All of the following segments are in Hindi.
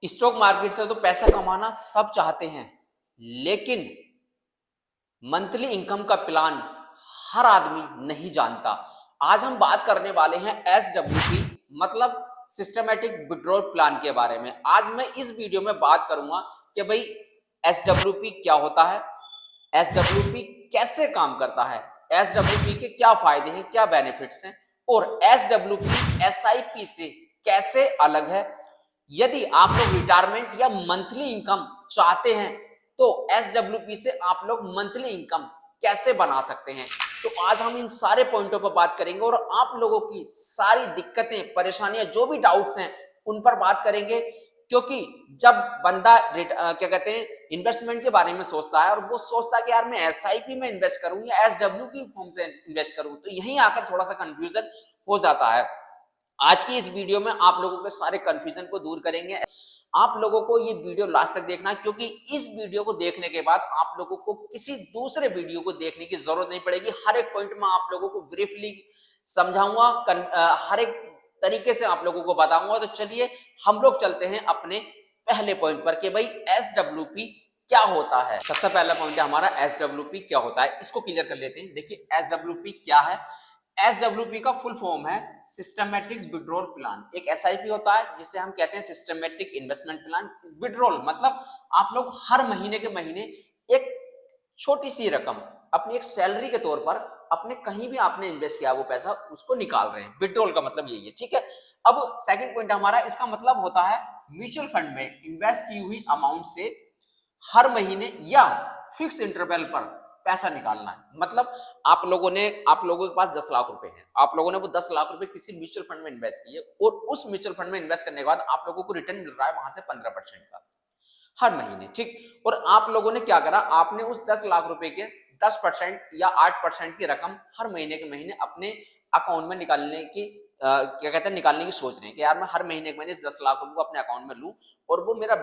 स्टॉक मार्केट से तो पैसा कमाना सब चाहते हैं, लेकिन मंथली इनकम का प्लान हर आदमी नहीं जानता। आज हम बात करने वाले हैं SWP मतलब सिस्टमेटिक विड्रॉल प्लान के बारे में। आज मैं इस वीडियो में बात करूंगा कि भाई SWP क्या होता है, SWP कैसे काम करता है, SWP के क्या फायदे हैं, क्या बेनिफिट्स हैं और SWP SIP से कैसे अलग है। यदि आप लोग रिटायरमेंट या मंथली इनकम चाहते हैं तो SWP से आप लोग मंथली इनकम कैसे बना सकते हैं। तो आज हम इन सारे पॉइंटों पर बात करेंगे और आप लोगों की सारी दिक्कतें, परेशानियां, जो भी डाउट्स हैं उन पर बात करेंगे। क्योंकि जब बंदा क्या कहते हैं इन्वेस्टमेंट के बारे में सोचता है और वो सोचता है कि यार मैं SIP में इन्वेस्ट करूं या SWP फॉर्म से इन्वेस्ट करूं, तो यहीं आकर थोड़ा सा कंफ्यूजन हो जाता है। आज की इस वीडियो में आप लोगों के सारे कंफ्यूजन को दूर करेंगे। आप लोगों को ये वीडियो लास्ट तक देखना है, क्योंकि इस वीडियो को देखने के बाद आप लोगों को किसी दूसरे वीडियो को देखने की जरूरत नहीं पड़ेगी। हर एक पॉइंट में आप लोगों को ब्रीफली समझाऊंगा, हर एक तरीके से आप लोगों को बताऊंगा। तो चलिए हम लोग चलते हैं अपने पहले पॉइंट पर कि भाई SWP क्या होता है। सबसे पहला पॉइंट है हमारा SWP क्या होता है, इसको क्लियर कर लेते हैं। देखिए SWP क्या है। SWP का फुल फॉर्म है सिस्टमेटिक विड्रॉल प्लान। एक SIP होता है जिसे हम कहते हैं सिस्टमेटिक इन्वेस्टमेंट प्लान। विड्रॉल मतलब आप लोग हर महीने के महीने एक छोटी सी रकम अपनी एक सैलरी के तौर पर अपने कहीं भी आपने इन्वेस्ट किया वो पैसा उसको निकाल रहे हैं। विड्रॉल का मतलब यही है, ठीक है। अब सेकंड पॉइंट हमारा, इसका मतलब होता है म्यूचुअल फंड में इन्वेस्ट की हुई अमाउंट से हर महीने या फिक्स इंटरवल पर पैसा निकालना है। मतलब आप लोगों के पास 10 लाख रुपए हैं, आप लोगों ने वो 10 लाख रुपए किसी म्यूचुअल फंड में इन्वेस्ट किए और उस म्यूचुअल फंड में इन्वेस्ट करने के बाद आप लोगों को रिटर्न मिल रहा है वहां से 15% का हर महीने, ठीक। और आप लोगों ने क्या करा, आपने उस 10 लाख रुपए के 10% या 8% की रकम हर महीने के महीने अपने अकाउंट में निकालने की क्या कहते हैं निकालने की सोच रहे हैं कि यार मैं हर महीने के महीने 10 लाख रुपए को अपने अकाउंट में लूं और वो मेरा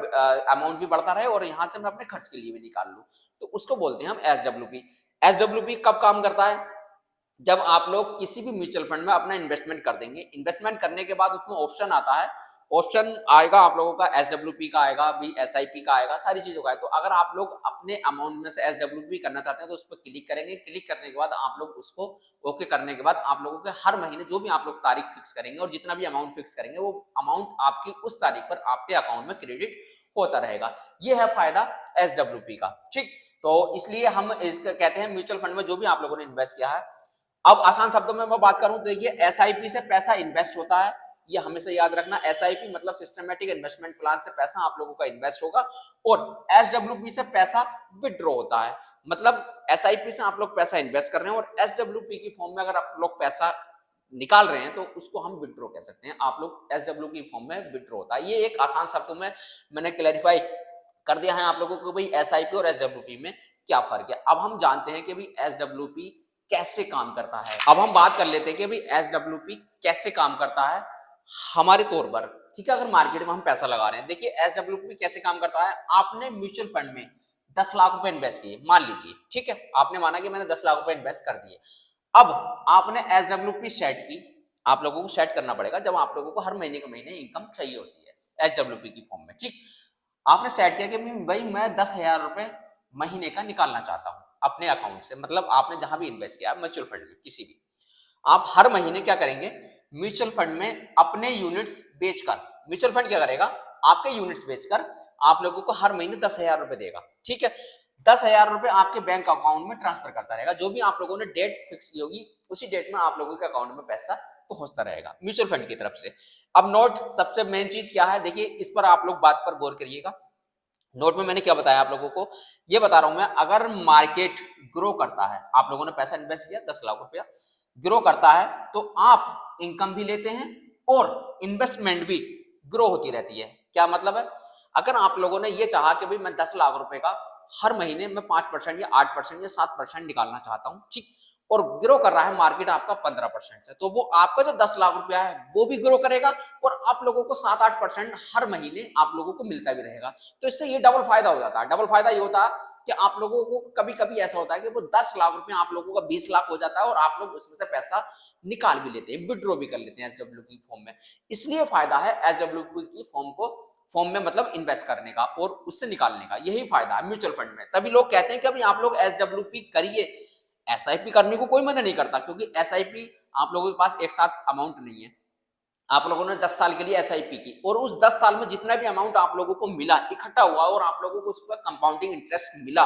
अमाउंट भी बढ़ता रहे और यहां से मैं अपने खर्च के लिए भी निकाल लूं। तो उसको बोलते हैं हम SWP। SWP कब काम करता है, जब आप लोग किसी भी म्यूचुअल फंड में अपना इन्वेस्टमेंट कर देंगे। इन्वेस्टमेंट करने के बाद उसमें ऑप्शन आता है, ऑप्शन आएगा आप लोगों का SWP का आएगा, भी SIP का आएगा, सारी चीजों का है। तो अगर आप लोग अपने अमाउंट में से SWP करना चाहते हैं तो उस पर क्लिक करेंगे। क्लिक करने के बाद आप लोग उसको ओके करने के बाद आप लोगों के हर महीने जो भी आप लोग तारीख फिक्स करेंगे और जितना भी अमाउंट फिक्स करेंगे वो अमाउंट आपकी उस तारीख पर आपके अकाउंट में क्रेडिट होता रहेगा। ये है फायदा SWP का, ठीक। तो इसलिए हम इसका कहते हैं म्यूचुअल फंड में जो भी आप लोगों ने इन्वेस्ट किया है। अब आसान शब्दों में मैं बात करूं तो देखिए SIP से पैसा इन्वेस्ट होता है, ये हमेशा याद रखना। SIP मतलब सिस्टमेटिक इन्वेस्टमेंट प्लान से पैसा आप लोगों का इन्वेस्ट होगा और SWP से पैसा विड्रॉ होता है। मतलब SIP से आप लोग पैसा इन्वेस्ट कर रहे हैं और SWP की फॉर्म में अगर आप लोग पैसा निकाल रहे हैं तो उसको हम विड्रॉ कह सकते हैं। आप लोग SWP फॉर्म में विड्रॉ होता है। ये एक आसान शब्दों में मैंने क्लैरिफाई कर दिया है आप लोगों को भाई SIP और SWP में क्या फर्क है। अब हम जानते हैं कि भाई SWP कैसे काम करता है। अब हम बात कर लेते हैं कि भाई SWP कैसे काम करता है हमारे तौर पर, ठीक है। अगर मार्केट में हम पैसा लगा रहे हैं, देखिए SWP कैसे काम करता है। आपने म्यूचुअल फंड में 10 लाख रुपए इन्वेस्ट किए, मान लीजिए, ठीक है। आपने माना कि मैंने 10 लाख रुपए इन्वेस्ट कर दिए। अब आपने SWP सेट की, आप लोगों को सेट करना पड़ेगा जब आप लोगों को हर महीने के महीने इनकम चाहिए होती है SWP की फॉर्म में, ठीक। आपने सेट किया कि भाई मैं 10,000 रुपए महीने का निकालना चाहता हूं अपने अकाउंट से। मतलब आपने जहां भी इन्वेस्ट किया म्यूचुअल फंड में किसी भी, आप हर महीने क्या करेंगे, म्यूचुअल फंड में अपने यूनिट्स बेचकर, म्यूचुअल फंड क्या करेगा, आपके यूनिट्स बेचकर आप लोगों को हर महीने 10,000 रुपए देगा, ठीक है। 10,000 रुपए आपके बैंक अकाउंट में ट्रांसफर करता रहेगा। जो भी आप लोगों ने डेट फिक्स की होगी उसी डेट में आप लोगों के अकाउंट में पैसा पहुंचता रहेगा म्यूचुअल फंड की तरफ से। अब नोट सबसे मेन चीज क्या है, देखिए इस पर आप लोग बात पर गौर करिएगा। नोट में मैंने क्या बताया आप लोगों को, ये बता रहा हूं मैं, अगर मार्केट ग्रो करता है, आप लोगों ने पैसा इन्वेस्ट किया 10 लाख रुपया, ग्रो करता है तो आप इनकम भी लेते हैं और इन्वेस्टमेंट भी ग्रो होती रहती है। क्या मतलब है, अगर आप लोगों ने ये चाहा कि भाई मैं 10 लाख रुपए का हर महीने में 5% या 8% या 7% निकालना चाहता हूं, ठीक, और ग्रो कर रहा है मार्केट आपका 15% से, तो वो आपका जो 10 लाख रुपया है वो भी ग्रो करेगा और आप लोगों को 7-8% हर महीने आप लोगों को मिलता भी रहेगा। तो इससे ये डबल फायदा हो जाता है। डबल फायदा ये होता है कि आप लोगों को कभी कभी ऐसा होता है कि वो 10 लाख रुपए आप लोगों का 20 लाख हो जाता है और आप लोग उसमें से पैसा निकाल भी लेते हैं, विड्रॉ भी कर लेते हैं SWP की फॉर्म में। इसलिए फायदा है SWP की फॉर्म को फॉर्म में मतलब इन्वेस्ट करने का और उससे निकालने का, यही फायदा है म्यूचुअल फंड में। तभी लोग कहते हैं कि अभी आप लोग SWP करिए। SIP करने को कोई मना नहीं करता, क्योंकि SIP आप लोगों के पास एक साथ अमाउंट नहीं है। आप लोगों ने 10 साल के लिए SIP की और उस 10 साल में जितना भी अमाउंट आप लोगों को मिला, इकट्ठा हुआ और आप लोगों को उस पर कंपाउंडिंग इंटरेस्ट मिला,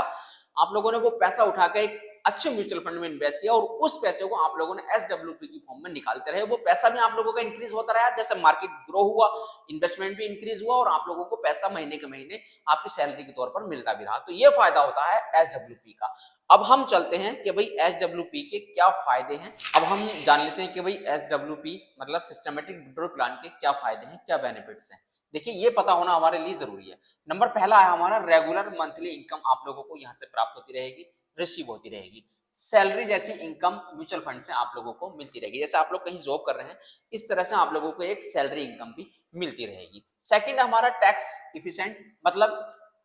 आप लोगों ने वो पैसा उठा के एक अच्छे म्यूचुअल फंड में इन्वेस्ट किया और उस पैसे को आप लोगों ने SWP की फॉर्म में निकालते रहे। वो पैसा भी आप लोगों का इंक्रीज होता रहा, जैसे मार्केट ग्रो हुआ, इन्वेस्टमेंट भी इंक्रीज हुआ और आप लोगों को पैसा महीने के महीने आपकी सैलरी के तौर पर मिलता भी रहा। तो ये फायदा होता है SWP का। अब हम चलते हैं कि भाई SWP के क्या फायदे हैं। अब हम जान लेते हैं कि भाई SWP मतलब सिस्टमेटिक विड्रॉल प्लान के क्या फायदे हैं, क्या बेनिफिट्स हैं। देखिए, ये पता होना हमारे लिए जरूरी है। नंबर पहला है हमारा रेगुलर मंथली इनकम आप लोगों को यहाँ से प्राप्त होती रहेगी, रिसीव होती रहेगी। सैलरी जैसी इनकम म्यूचुअल फंड से आप लोगों को मिलती रहेगी। जैसे आप लोग कहीं जॉब कर रहे हैं, इस तरह से आप लोगों को एक सैलरी इनकम भी मिलती रहेगी। सेकंड हमारा टैक्स इफिशिएंट, मतलब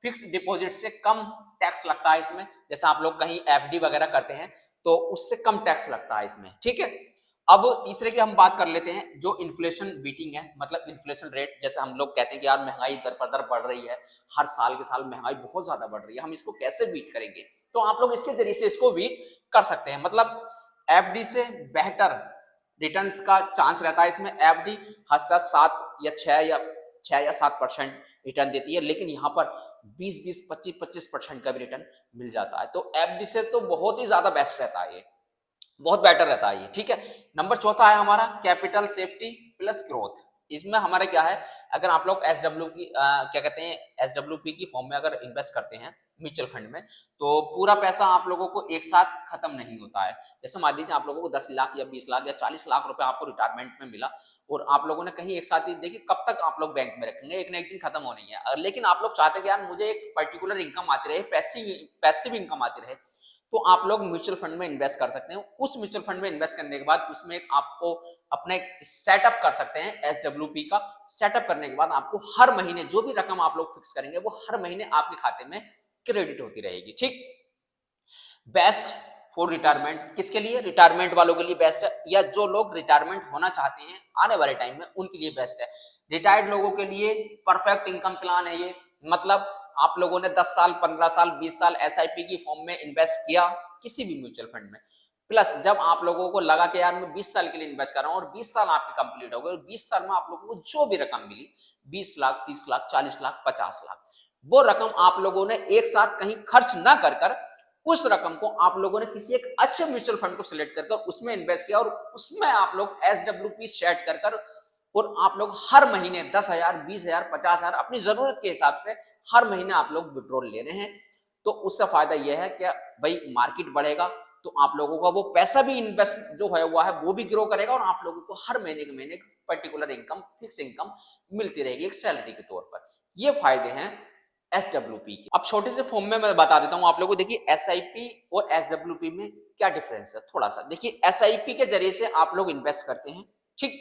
फिक्स डिपॉजिट से कम टैक्स लगता है इसमें। जैसे आप लोग कहीं FD वगैरह करते हैं तो उससे कम टैक्स लगता है इसमें, ठीक है। अब तीसरे की हम बात कर लेते हैं, जो इन्फ्लेशन बीटिंग है, मतलब इन्फ्लेशन रेट। जैसे हम लोग कहते हैं कि यार महंगाई दर पर दर बढ़ रही है, हर साल के साल महंगाई बहुत ज्यादा बढ़ रही है, हम इसको कैसे बीट करेंगे, तो आप लोग इसके जरिए से इसको बीट कर सकते हैं। मतलब FD से बेहतर रिटर्न्स का चांस रहता है इसमें। FD हद से 6 या 7% रिटर्न देती है, लेकिन यहाँ पर 20-20, 25-25% का भी रिटर्न मिल जाता है। तो FD से तो बहुत ही ज्यादा बेस्ट रहता है, ये बहुत बेटर रहता है ये, ठीक है। नंबर चौथा है हमारा कैपिटल सेफ्टी प्लस ग्रोथ। इसमें हमारा क्या है, अगर आप लोग क्या कहते हैं SWP की फॉर्म में अगर इन्वेस्ट करते हैं म्यूचुअल फंड में, तो पूरा पैसा आप लोगों को एक साथ खत्म नहीं होता है। जैसे मान लीजिए आप लोगों को 10 लाख या 20 लाख या 40 लाख रुपए आपको रिटायरमेंट में मिला और आप लोगों ने कहीं एक साथ ही, देखिए कब तक आप लोग बैंक में रखेंगे, एक ना एक दिन खत्म होनी है। लेकिन आप लोग चाहते हैं कि यार मुझे एक पर्टिकुलर इनकम आती रहे, पैसिव इनकम आती रहे, तो आप लोग म्यूचुअल फंड में इन्वेस्ट कर सकते हैं। उस म्यूचुअल फंड में इन्वेस्ट करने के बाद उसमें एक आपको अपने सेटअप कर सकते हैं SWP का। सेटअप करने के बाद आपको हर महीने जो भी रकम आप लोग फिक्स करेंगे वो हर महीने आपके खाते में क्रेडिट होती रहेगी, ठीक। बेस्ट फॉर रिटायरमेंट, किसके लिए? रिटायरमेंट वालों के लिए बेस्ट है, या जो लोग रिटायरमेंट होना चाहते हैं आने वाले टाइम में उनके लिए बेस्ट है। रिटायर्ड लोगों के लिए परफेक्ट इनकम प्लान है ये। मतलब आप लोगों ने 10 साल, 15 साल, 20 साल SIP की फॉर्म में इन्वेस्ट किया किसी भी म्यूचुअल फंड में, प्लस जब आप लोगों को लगा कि यार मैं 20 साल के लिए इन्वेस्ट कर रहा हूं और 20 साल आपके कंप्लीट हो गए और 20 साल में आप लोगों को जो भी रकम मिली, 20 लाख, 30 लाख, 40 लाख, 50 लाख, वो रकम आप लोगों ने एक साथ कहीं खर्च ना कर उस रकम को आप लोगों ने किसी एक अच्छे म्यूचुअल फंड को सिलेक्ट कर उसमें इन्वेस्ट किया और उसमें आप लोग SWP सेट कर और आप लोग हर महीने 10,000, 20,000, 50,000 अपनी जरूरत के हिसाब से हर महीने आप लोग विड्रॉल ले रहे हैं। तो उससे फायदा यह है कि भाई मार्केट बढ़ेगा तो आप लोगों का वो पैसा भी इन्वेस्ट जो है हुआ है वो भी ग्रो करेगा और आप लोगों को हर महीने के महीने पर्टिकुलर इनकम, फिक्स इनकम मिलती रहेगी एक सैलरी के तौर पर। ये फायदे हैं SWP के। अब छोटे से फॉर्म में मैं बता देता हूं आप लोगों को। देखिए SIP और SWP में क्या डिफरेंस है थोड़ा सा। देखिए SIP के जरिए से आप लोग इन्वेस्ट करते हैं, ठीक,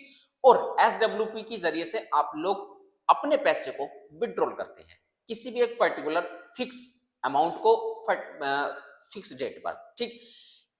और SWP के जरिए से आप लोग अपने पैसे को विड्रॉल करते हैं किसी भी एक पर्टिकुलर फिक्स अमाउंट को फिक्स डेट पर, ठीक।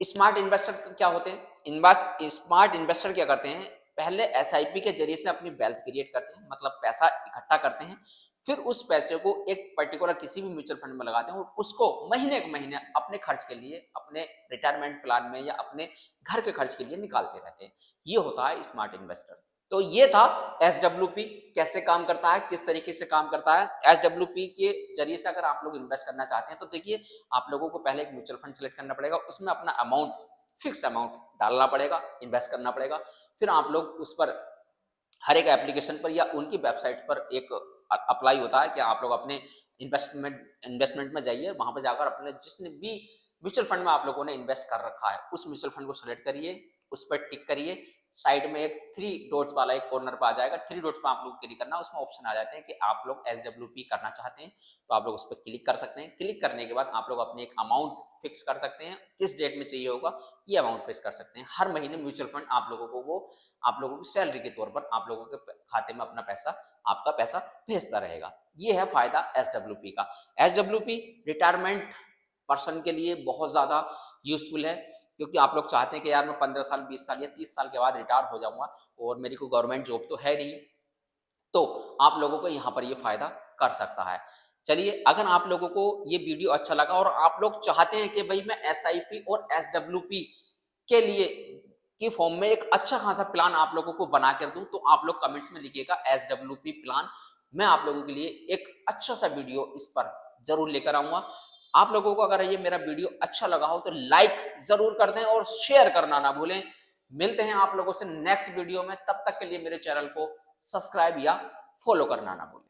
स्मार्ट इन्वेस्टर क्या होते हैं? स्मार्ट इन्वेस्टर क्या करते हैं, पहले SIP के जरिए से अपनी वेल्थ क्रिएट करते हैं, मतलब पैसा इकट्ठा करते हैं, फिर उस पैसे को एक पर्टिकुलर किसी भी म्यूचुअल फंड में लगाते हैं और उसको महीने के महीने अपने खर्च के लिए, अपने रिटायरमेंट प्लान में या अपने घर के खर्च के लिए निकालते रहते हैं। ये होता है स्मार्ट इन्वेस्टर। तो ये था SWP कैसे काम करता है, किस तरीके से काम करता है। SWP के जरिए से अगर आप लोग इन्वेस्ट करना चाहते हैं तो देखिए आप लोगों को पहले एक म्यूचुअल फंड सिलेक्ट करना पड़ेगा, उसमें अपना अमाउंट, फिक्स अमाउंट डालना पड़ेगा, इन्वेस्ट करना पड़ेगा। फिर आप लोग उस पर हर एक एप्लीकेशन पर या उनकी वेबसाइट पर एक अप्लाई होता है कि आप लोग अपने इन्वेस्टमेंट में जाइए, वहां पर जाकर अपने जिसने भी म्यूचुअल फंड में आप लोगों ने इन्वेस्ट कर रखा है उस म्यूचुअल फंड को सिलेक्ट करिए, उस पर टिक करिए, साइड में एक 3 डॉट्स वाला एक कॉर्नर पर आ जाएगा, 3 डॉट्स पर आप लोग क्लिक करना, उसमें ऑप्शन आ जाते हैं कि आप लोग SWP करना चाहते हैं तो आप लोग उस पर क्लिक कर सकते हैं। क्लिक करने के बाद आप लोग अपने एक अमाउंट फिक्स कर सकते हैं, किस डेट में चाहिए होगा ये अमाउंट फिक्स कर सकते हैं। हर महीने म्यूचुअल फंड आप लोगों को वो आप लोगों की सैलरी के तौर पर आप लोगों के खाते में अपना पैसा, आपका पैसा भेजता रहेगा। ये है फायदा SWP का। SWP रिटायरमेंट पर्सन के लिए बहुत ज्यादा यूजफुल है, क्योंकि आप लोग चाहते हैं कि यार मैं 15 साल, 20 साल या 30 साल के बाद रिटायर हो जाऊंगा और मेरी को गवर्नमेंट जॉब तो है नहीं, तो आप लोगों को यहाँ पर ये फायदा कर सकता है। चलिए, अगर आप लोगों को ये वीडियो अच्छा लगा और आप लोग चाहते हैं कि भाई मैं एसआईपी और एसडब्ल्यूपी के लिए की फॉर्म में एक अच्छा खासा प्लान आप लोगों को बना कर दूं, तो आप लोग कमेंट्स में लिखिएगा एसडब्ल्यूपी प्लान। मैं आप लोगों के लिए एक अच्छा सा वीडियो इस पर जरूर लेकर आऊंगा। आप लोगों को अगर ये मेरा वीडियो अच्छा लगा हो तो लाइक जरूर कर दें और शेयर करना ना भूलें। मिलते हैं आप लोगों से नेक्स्ट वीडियो में, तब तक के लिए मेरे चैनल को सब्सक्राइब या फॉलो करना ना भूलें।